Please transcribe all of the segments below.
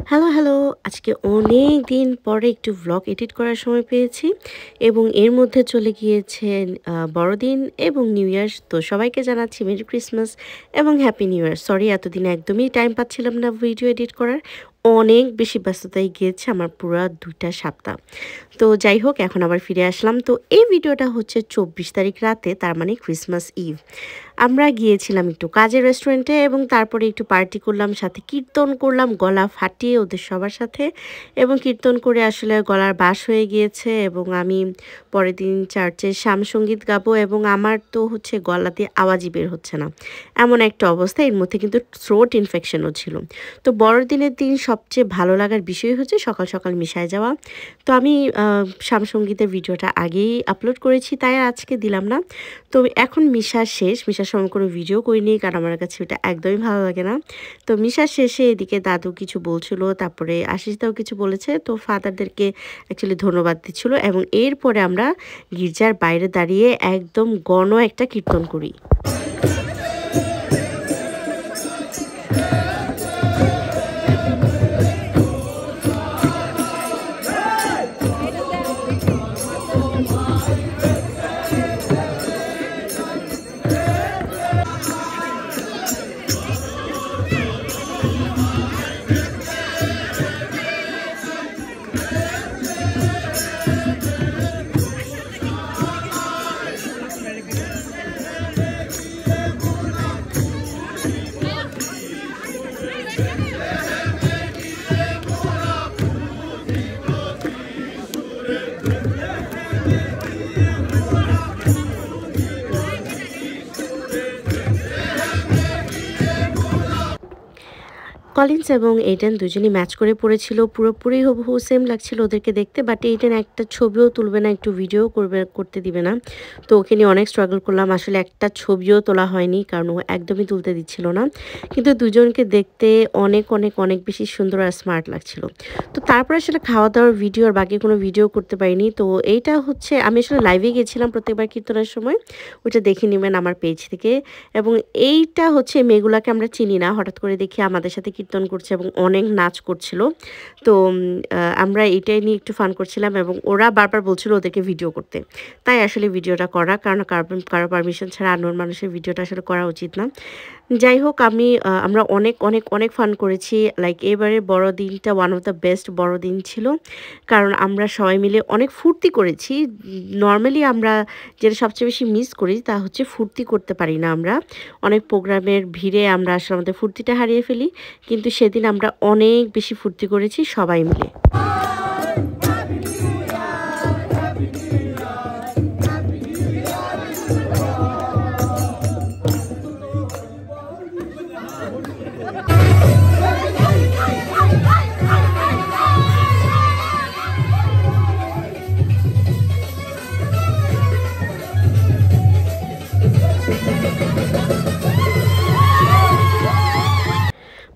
Hello, hello. আজকে অনেক দিন পরে একটু ভ্লগ এডিট করার সময় পেয়েছি এবং এর মধ্যে চলে গিয়েছে বড়দিন এবং নিউ ইয়ার। তো সবাইকে জানাচ্ছি মেরি ক্রিসমাস এবং হ্যাপি নিউ ইয়ার। সরি এতদিন একদমই টাইম পাচ্ছিলাম না ভিডিও এডিট করার। অনেক বেশি ব্যস্ততায় গিয়েছে আমার পুরা ২ টা সপ্তাহ। তো যাই হোক এখন আবার ফিরে আসলাম। তো এই ভিডিওটা হচ্ছে ২৪ তারিখ রাতে, তার মানে ক্রিসমাস ইভ। আমরা গিয়েছিলাম একটু কাজের রেস্টুরেন্টে এবং তারপরে একটু পার্টি করলাম, সাথে কীর্তন করলাম গলা ফাটিয়ে ওদের সবার সাথে। এবং কীর্তন করে আসলে গলার বাস হয়ে গিয়েছে এবং আমি পরের দিন চার্চে শ্যামসঙ্গীত গাবো এবং আমার তো হচ্ছে গলা দিয়ে আওয়াজই বের হচ্ছে না, এমন একটা অবস্থা। এর মধ্যে কিন্তু থ্রোট ইনফেকশনও ছিল। তো বড়দিনের দিন সবচেয়ে ভালো লাগার বিষয় হচ্ছে সকাল সকাল মিশায় যাওয়া। তো আমি শ্যামসঙ্গীতের ভিডিওটা আগেই আপলোড করেছি, তাই আজকে দিলাম না। তো এখন মিশা শেষ, মিশার সময় কোনো ভিডিও করিনি কারণ আমার কাছে ওটা একদমই ভালো লাগে না। তো মিশা শেষে এদিকে দাদু কিছু বলছিল, তারপরে আশিসদাও কিছু বলেছে, তো ফাদারদেরকে অ্যাকচুয়ালি ধন্যবাদ দিচ্ছিল এবং এরপরে আমরা গির্জার বাইরে দাঁড়িয়ে একদম গণ একটা কীর্তন করি। কলিন্স এবং এইডেন দুজনই ম্যাচ করে পড়েছিল, পুরোপুরি হুবহু সেম লাগছিল ওদেরকে দেখতে। বাট এইডেন একটা ছবিও তুলবে না, একটু ভিডিও করতে দিবে না। তো ওকে নিয়ে অনেক স্ট্রাগল করলাম, আসলে একটা ছবিও তোলা হয়নি কারণ ও একদমই তুলতে দিচ্ছিল না। কিন্তু দুজনকে দেখতে অনেক অনেক অনেক বেশি সুন্দর আর স্মার্ট লাগছিল। তো তারপর আসলে খাওয়া দাওয়ার ভিডিও আর বাকি কোনো ভিডিও করতে পারিনি। তো এইটা হচ্ছে আমি আসলে লাইভে গেছিলাম প্রত্যেকবার কীর্তনের সময়, ওইটা দেখে নেবেন আমার পেজ থেকে। এবং এইটা হচ্ছে মেয়েগুলাকে আমরা চিনি না, হঠাৎ করে দেখি আমাদের সাথে কীর্তন করছে এবং অনেক নাচ করছিল। তো আমরা এটাই নিয়ে একটু ফান করছিলাম এবং ওরা বারবার বলছিল ওদেরকে ভিডিও করতে, তাই আসলে ভিডিওটা করা, কারণ কারো পারমিশন ছাড়া আননোন মানুষের ভিডিওটা আসলে করা উচিত না। যাই হোক আমরা অনেক অনেক অনেক ফান করেছি। লাইক এবারে বড়দিনটা ওয়ান অফ দ্য বেস্ট বড়দিন ছিল, কারণ আমরা সবাই মিলে অনেক ফুর্তি করেছি। নর্মালি আমরা যেটা সবচেয়ে বেশি মিস করি তা হচ্ছে ফুর্তি করতে পারি না আমরা, অনেক প্রোগ্রামের ভিড়ে আমরা আসলে আমাদের ফুর্তিটা হারিয়ে ফেলি। কিন্তু সেদিন আমরা অনেক বেশি ফুর্তি করেছি সবাই মিলে।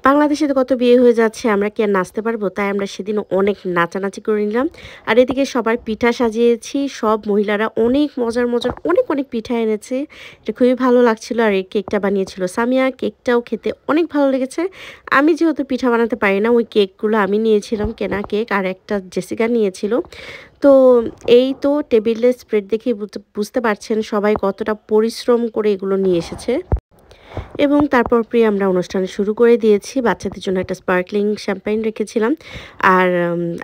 বাংলাদেশে তো কত বিয়ে হয়ে যাচ্ছে, আমরা কি আর নাচতে পারবো? তাই আমরা সেদিন অনেক নাচানাচি করে নিলাম। আর এদিকে সবার পিঠা সাজিয়েছি, সব মহিলারা অনেক মজার মজার অনেক অনেক পিঠা এনেছে, এটা খুবই ভালো লাগছিল। আর এই কেকটা বানিয়েছিল সামিয়া, কেকটাও খেতে অনেক ভালো লেগেছে। আমি যেহেতু পিঠা বানাতে পারি না, ওই কেকগুলো আমি নিয়েছিলাম, কেনা কেক, আর একটা জেসিকা নিয়েছিল। তো এই তো টেবিলের স্প্রেড দেখে বুঝতে পারছেন সবাই কতটা পরিশ্রম করে এগুলো নিয়ে এসেছে। এবং তারপর আমরা অনুষ্ঠান শুরু করে দিয়েছি। বাচ্চাদের জন্য একটা স্পার্কলিং শ্যাম্পেন রেখেছিলাম। আর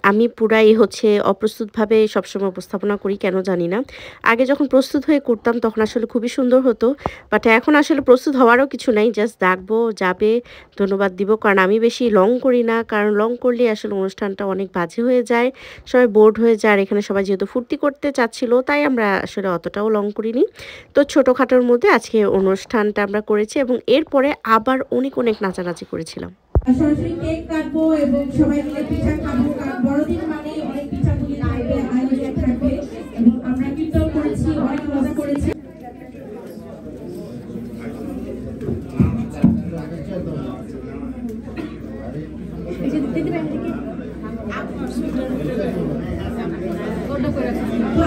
আমি পুরাই হচ্ছে অপ্রস্তুতভাবে সবসময় উপস্থাপনা করি, কেন জানি না। আগে যখন প্রস্তুত হয়ে করতাম তখন আসলে খুবই সুন্দর হতো, বাট এখন আসলে প্রস্তুত হওয়ারও কিছু নাই, জাস্ট ডাকবো, যাবে, ধন্যবাদ দিব। কারণ আমি বেশি লং করি না, কারণ লং করলে আসলে অনুষ্ঠানটা অনেক বাজে হয়ে যায়, সবাই বোর্ড হয়ে যায়। আর এখানে সবাই যেহেতু ফুর্তি করতে চাচ্ছিল, তাই আমরা আসলে অতটাও লং করিনি। তো ছোটোখাটোর মধ্যে আজকে অনুষ্ঠানটা আমরা করেছি এবং এরপরে আবার অনেক অনেক নাচানাচি করেছিলাম। সরাসরি কেক কাটবো এবং সবাই মিলে পিঠা খাবো, কারণ বড়দিন মানে অনেক পিঠাপুলি থাকবে, আয়োজন থাকবে এবং আমরা কীর্তন করেছি, অনেক মজা করেছি।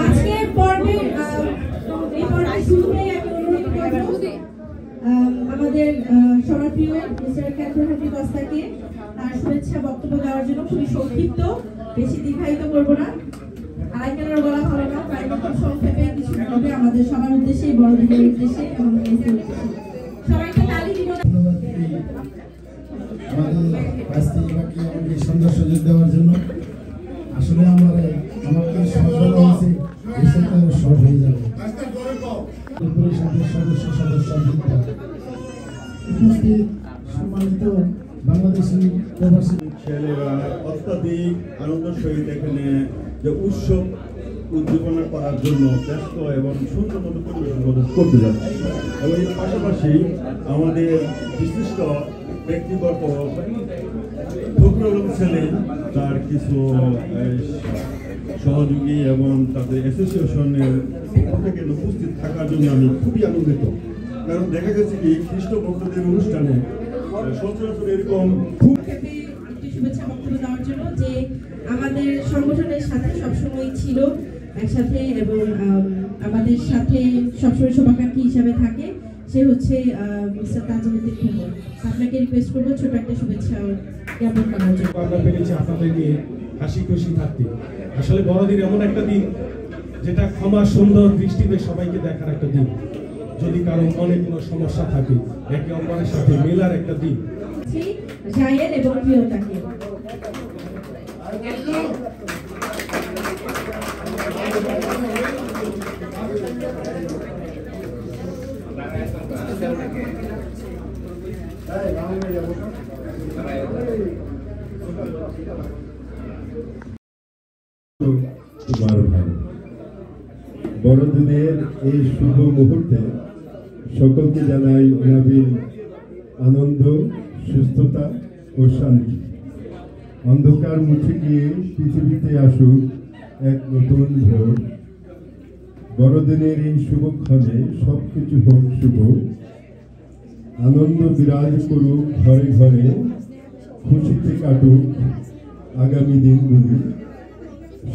আজকের পর্বে এই পর্বে শুরুতেই আমি অনুরোধ করবো আমাদের সবার প্রিয় মিস্টার ক্যাথরিন কস্তাকে তার শুভেচ্ছা বক্তব্য দেওয়ার জন্য। খুবই সংক্ষিপ্ত, বেশি দীর্ঘায়িত করবো না। আরেকজনের বলা ভালো না, তাই খুব সংক্ষেপে কিছু বলবে আমাদের সবার উদ্দেশ্যে, বড়দিনের উদ্দেশ্যে এবং মেসের উদ্দেশ্যে। সবাইকে তালি দিব। আমাদের আজকে আমাকে সুন্দর সুযোগ দেওয়ার জন্য। আসলে আমাকে শর্ট বলা হয়েছে, শর্ট হয়ে যাবে। পরিষদের সদস্য উপস্থিত সম্মানিত বাংলাদেশি প্রবাসী ছেলেরা অত্যাধিক আনন্দের সহিত এখানে যে উৎসব উদ্দীপনা করার জন্য ব্যস্ত এবং সুন্দর মতো পরিবেশন করতে যাচ্ছে। এবং এর পাশাপাশি আমাদের বিশিষ্ট ব্যক্তিগত ফখরুল ছেলে তার কিছু সহযোগী এবং তাদের অ্যাসোসিয়েশনের পক্ষ থেকে উপস্থিত থাকার জন্য আমি খুবই আনন্দিত। কারণ দেখা গেছে কি খ্রিস্ট ভক্তদের অনুষ্ঠানে সচরাচর এরকম খুব শুভেচ্ছা বক্তব্য দেওয়ার জন্য, যে আমাদের সংগঠনের সাথে সবসময় ছিল একসাথে এবং আমাদের সাথে সবসময় শুভাকাঙ্ক্ষী হিসাবে থাকে, সে হচ্ছে মিস্টার তাজউদ্দিন খোকন। আপনাকে রিকোয়েস্ট করবো ছোট একটা শুভেচ্ছা জ্ঞাপন করার জন্য। আমরা পেরেছি আপনাদের নিয়ে হাসি খুশি থাকতে। আসলে বড়দিন এমন একটা দিন যেটা ক্ষমা সুন্দর দৃষ্টিতে সবাইকে দেখার একটা দিন। যদি কারো মনে কোনো সমস্যা থাকে একে অপরের সাথে মেলার একটা দিন। জায়েদ এবং প্রিয়তাকে বড়দিনের এই শুভ মুহূর্তে সকলকে জানাই অনাবিল আনন্দ, সুস্থতা ও শান্তি। অন্ধকার মুছে গিয়ে পৃথিবীতে আসুক এক নতুন ভোর। বড়দিনের এই শুভক্ষণে সবকিছু হোক শুভ, আনন্দ বিরাজ করুক ঘরে ঘরে, খুশিতে কাটুক আগামী দিনগুলি।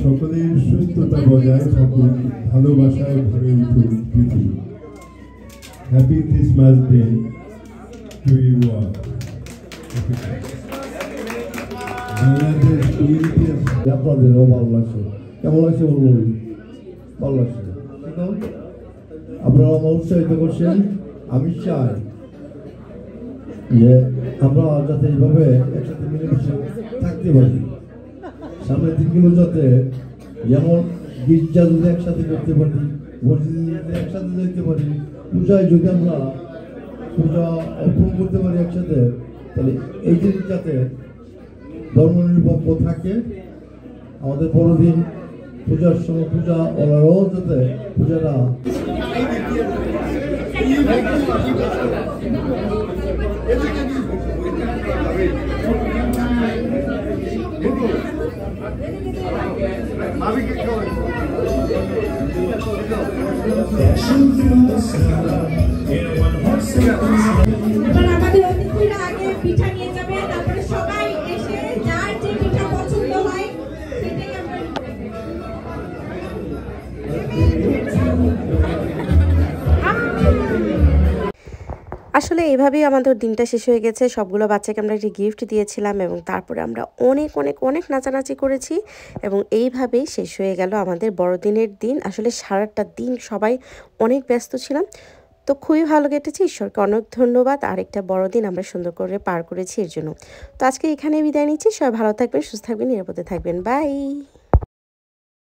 সকলের সুস্থতা বজায় থাকুক, ভালোবাসায় ভরে উঠুক পৃথিবী। Happy Christmas day to you all. Bangladesh community আপনাদেরও ভালো লাগছে। কেমন লাগছে বলুন? ভালো লাগছে। আপনারা আমার উৎসাহিত করছেন। আমি চাই যে আমরা যাতে এইভাবে একসাথে মিলেমিশে থাকতে পারি। সামনের দিনগুলো যাতে যেমন গির্জা যদি একসাথে করতে পারি, মসজিদে যদি একসাথে যেতে পারি, পূজায় যদি আমরা পূজা অর্পণ করতে পারি একসাথে, তাহলে এই জিনিস যাতে ধর্মনিরপেক্ষ থাকে। আমাদের বড়দিন পূজার সময় পূজা ওনারাও যাতে পূজাটা এবার আমাদের অতিথিরা আগে পিঠা নিয়ে যাবে, তারপরে সবাই এসে যার যে পিঠা পছন্দ হয় সেটাই আমরা আসলে এইভাবেই আমাদের দিনটা শেষ হয়ে গেছে। সবগুলো বাচ্চাকে আমরা একটি গিফট দিয়েছিলাম এবং তারপরে আমরা অনেক অনেক অনেক নাচানাচি করেছি এবং এইভাবেই শেষ হয়ে গেল আমাদের বড়দিনের দিন। আসলে সারাটা দিন সবাই অনেক ব্যস্ত ছিলাম, তো খুবই ভালো কেটেছে। ঈশ্বরকে অনেক ধন্যবাদ। আরেকটা বড়দিন আমরা সুন্দর করে পার করেছি এর জন্য। তো আজকে এখানে বিদায় নিচ্ছি। সবাই ভালো থাকবেন, সুস্থ থাকবেন, নিরাপদে থাকবেন। বাই।